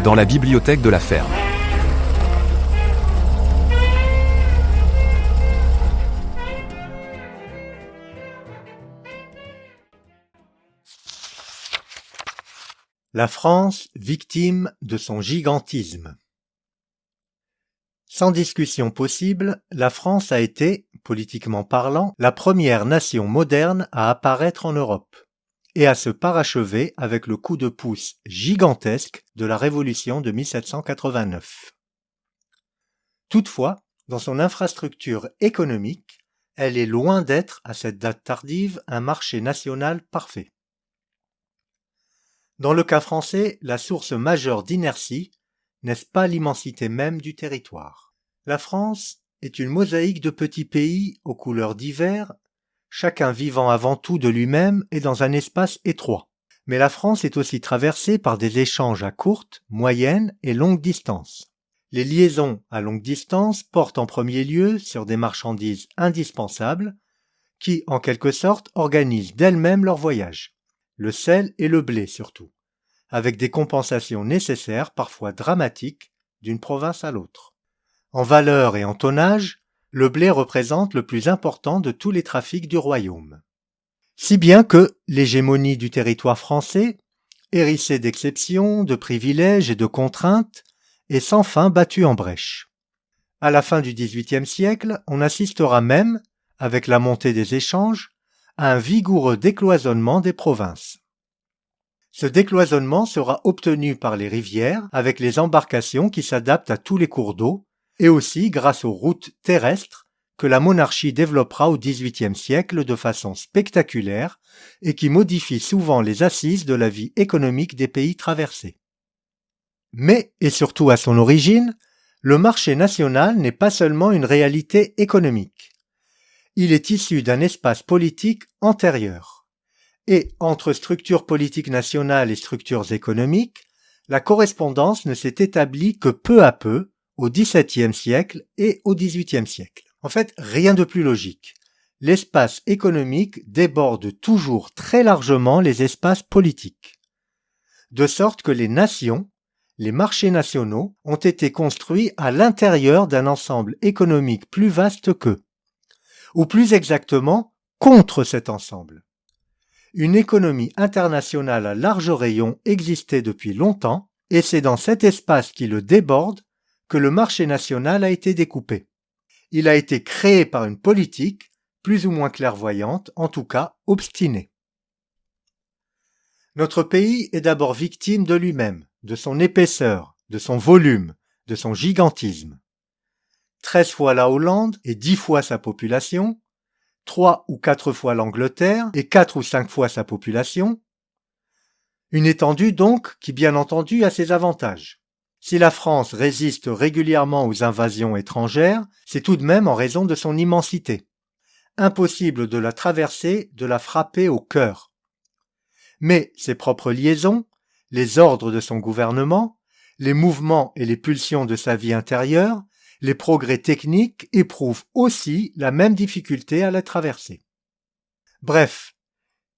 dans la bibliothèque de la ferme. La France, victime de son gigantisme. Sans discussion possible, la France a été, politiquement parlant, la première nation moderne à apparaître en Europe et à se parachever avec le coup de pouce gigantesque de la Révolution de 1789. Toutefois, dans son infrastructure économique, elle est loin d'être, à cette date tardive, un marché national parfait. Dans le cas français, la source majeure d'inertie, n'est-ce pas l'immensité même du territoire? La France est une mosaïque de petits pays aux couleurs divers, chacun vivant avant tout de lui-même et dans un espace étroit. Mais la France est aussi traversée par des échanges à courte, moyenne et longue distance. Les liaisons à longue distance portent en premier lieu sur des marchandises indispensables qui, en quelque sorte, organisent d'elles-mêmes leur voyage. Le sel et le blé surtout, avec des compensations nécessaires, parfois dramatiques, d'une province à l'autre. En valeur et en tonnage, le blé représente le plus important de tous les trafics du royaume. Si bien que l'hégémonie du territoire français, hérissée d'exceptions, de privilèges et de contraintes, est sans fin battue en brèche. À la fin du XVIIIe siècle, on assistera même, avec la montée des échanges, à un vigoureux décloisonnement des provinces. Ce décloisonnement sera obtenu par les rivières avec les embarcations qui s'adaptent à tous les cours d'eau et aussi grâce aux routes terrestres que la monarchie développera au XVIIIe siècle de façon spectaculaire et qui modifient souvent les assises de la vie économique des pays traversés. Mais, et surtout à son origine, le marché national n'est pas seulement une réalité économique. Il est issu d'un espace politique antérieur. Et entre structures politiques nationales et structures économiques, la correspondance ne s'est établie que peu à peu au XVIIe siècle et au XVIIIe siècle. En fait, rien de plus logique. L'espace économique déborde toujours très largement les espaces politiques. De sorte que les nations, les marchés nationaux, ont été construits à l'intérieur d'un ensemble économique plus vaste qu'eux. Ou plus exactement, contre cet ensemble. Une économie internationale à large rayon existait depuis longtemps, et c'est dans cet espace qui le déborde que le marché national a été découpé. Il a été créé par une politique, plus ou moins clairvoyante, en tout cas obstinée. Notre pays est d'abord victime de lui-même, de son épaisseur, de son volume, de son gigantisme. 13 fois la Hollande et 10 fois sa population, 3 ou 4 fois l'Angleterre et 4 ou 5 fois sa population. Une étendue donc qui bien entendu a ses avantages. Si la France résiste régulièrement aux invasions étrangères, c'est tout de même en raison de son immensité. Impossible de la traverser, de la frapper au cœur. Mais ses propres liaisons, les ordres de son gouvernement, les mouvements et les pulsions de sa vie intérieure, les progrès techniques éprouvent aussi la même difficulté à la traverser. Bref,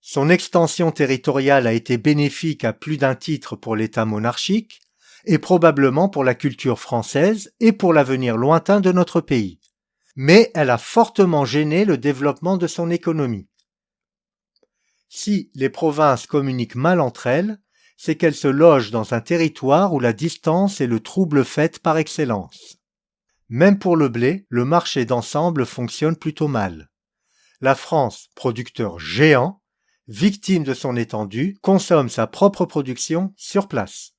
son extension territoriale a été bénéfique à plus d'un titre pour l'État monarchique et probablement pour la culture française et pour l'avenir lointain de notre pays. Mais elle a fortement gêné le développement de son économie. Si les provinces communiquent mal entre elles, c'est qu'elles se logent dans un territoire où la distance est le trouble fait par excellence. Même pour le blé, le marché d'ensemble fonctionne plutôt mal. La France, producteur géant, victime de son étendue, consomme sa propre production sur place.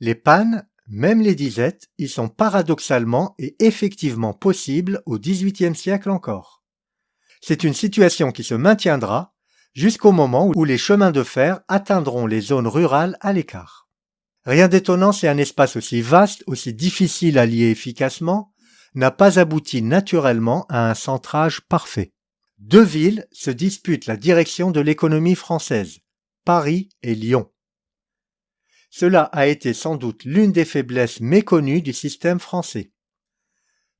Les pannes, même les disettes, y sont paradoxalement et effectivement possibles au XVIIIe siècle encore. C'est une situation qui se maintiendra jusqu'au moment où les chemins de fer atteindront les zones rurales à l'écart. Rien d'étonnant si un espace aussi vaste, aussi difficile à lier efficacement, n'a pas abouti naturellement à un centrage parfait. Deux villes se disputent la direction de l'économie française, Paris et Lyon. Cela a été sans doute l'une des faiblesses méconnues du système français.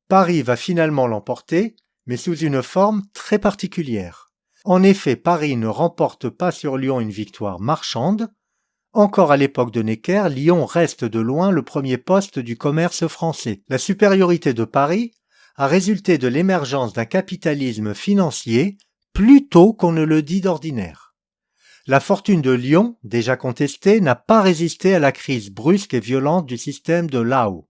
Paris va finalement l'emporter, mais sous une forme très particulière. En effet, Paris ne remporte pas sur Lyon une victoire marchande, Encore à l'époque de Necker, Lyon reste de loin le premier poste du commerce français. La supériorité de Paris a résulté de l'émergence d'un capitalisme financier plus tôt qu'on ne le dit d'ordinaire. La fortune de Lyon, déjà contestée, n'a pas résisté à la crise brusque et violente du système de Laon.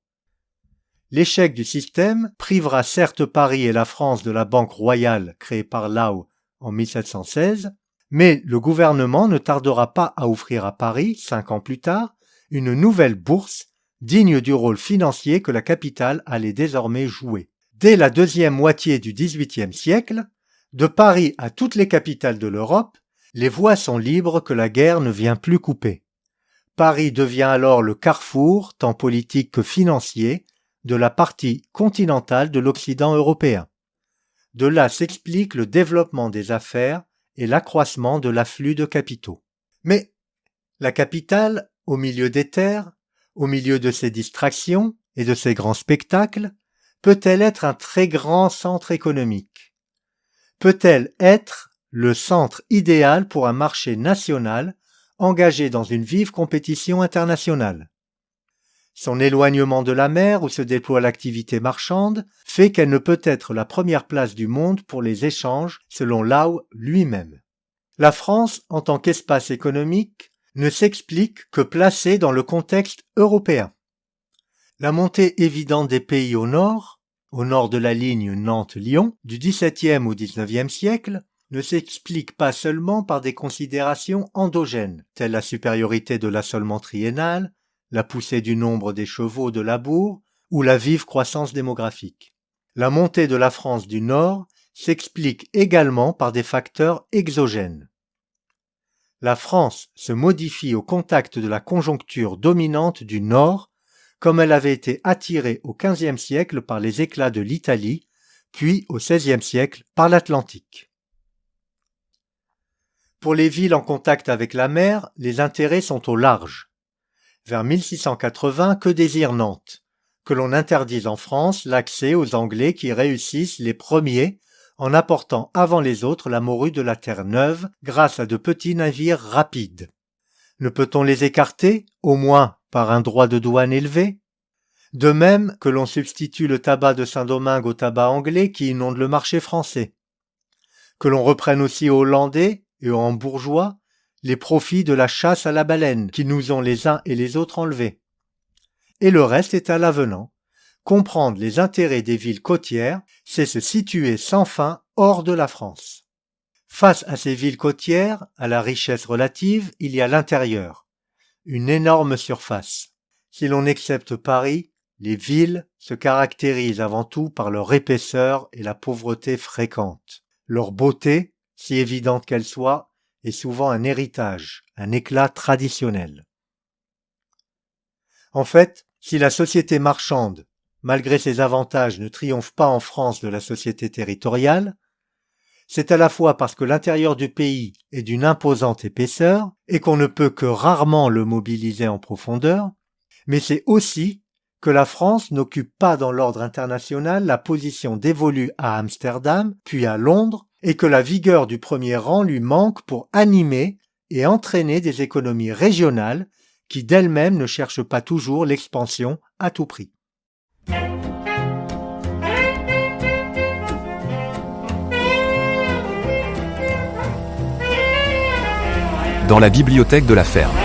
L'échec du système privera certes Paris et la France de la banque royale créée par Laon en 1716, mais le gouvernement ne tardera pas à offrir à Paris, 5 ans plus tard, une nouvelle bourse digne du rôle financier que la capitale allait désormais jouer. Dès la deuxième moitié du XVIIIe siècle, de Paris à toutes les capitales de l'Europe, les voies sont libres que la guerre ne vient plus couper. Paris devient alors le carrefour, tant politique que financier, de la partie continentale de l'Occident européen. De là s'explique le développement des affaires et l'accroissement de l'afflux de capitaux. Mais la capitale, au milieu des terres, au milieu de ses distractions et de ses grands spectacles, peut-elle être un très grand centre économique? Peut-elle être le centre idéal pour un marché national engagé dans une vive compétition internationale? Son éloignement de la mer où se déploie l'activité marchande fait qu'elle ne peut être la première place du monde pour les échanges selon Laon lui-même. La France, en tant qu'espace économique, ne s'explique que placée dans le contexte européen. La montée évidente des pays au nord de la ligne Nantes-Lyon, du XVIIe au XIXe siècle, ne s'explique pas seulement par des considérations endogènes, telles la supériorité de l'assolement triennal, la poussée du nombre des chevaux de labour ou la vive croissance démographique. La montée de la France du Nord s'explique également par des facteurs exogènes. La France se modifie au contact de la conjoncture dominante du Nord, comme elle avait été attirée au XVe siècle par les éclats de l'Italie, puis au XVIe siècle par l'Atlantique. Pour les villes en contact avec la mer, les intérêts sont au large. Vers 1680, que désire Nantes? Que l'on interdise en France l'accès aux Anglais qui réussissent les premiers en apportant avant les autres la morue de la Terre-Neuve grâce à de petits navires rapides. Ne peut-on les écarter, au moins par un droit de douane élevé? De même que l'on substitue le tabac de Saint-Domingue au tabac anglais qui inonde le marché français. Que l'on reprenne aussi aux Hollandais et aux Hambourgeois les profits de la chasse à la baleine qui nous ont les uns et les autres enlevés. Et le reste est à l'avenant. Comprendre les intérêts des villes côtières, c'est se situer sans fin hors de la France. Face à ces villes côtières, à la richesse relative, il y a l'intérieur, une énorme surface. Si l'on accepte Paris, les villes se caractérisent avant tout par leur épaisseur et la pauvreté fréquente. Leur beauté, si évidente qu'elle soit, est souvent un héritage, un éclat traditionnel. En fait, si la société marchande, malgré ses avantages, ne triomphe pas en France de la société territoriale, c'est à la fois parce que l'intérieur du pays est d'une imposante épaisseur et qu'on ne peut que rarement le mobiliser en profondeur, mais c'est aussi que la France n'occupe pas dans l'ordre international la position dévolue à Amsterdam, puis à Londres, et que la vigueur du premier rang lui manque pour animer et entraîner des économies régionales qui d'elles-mêmes ne cherchent pas toujours l'expansion à tout prix. Dans la bibliothèque de la ferme.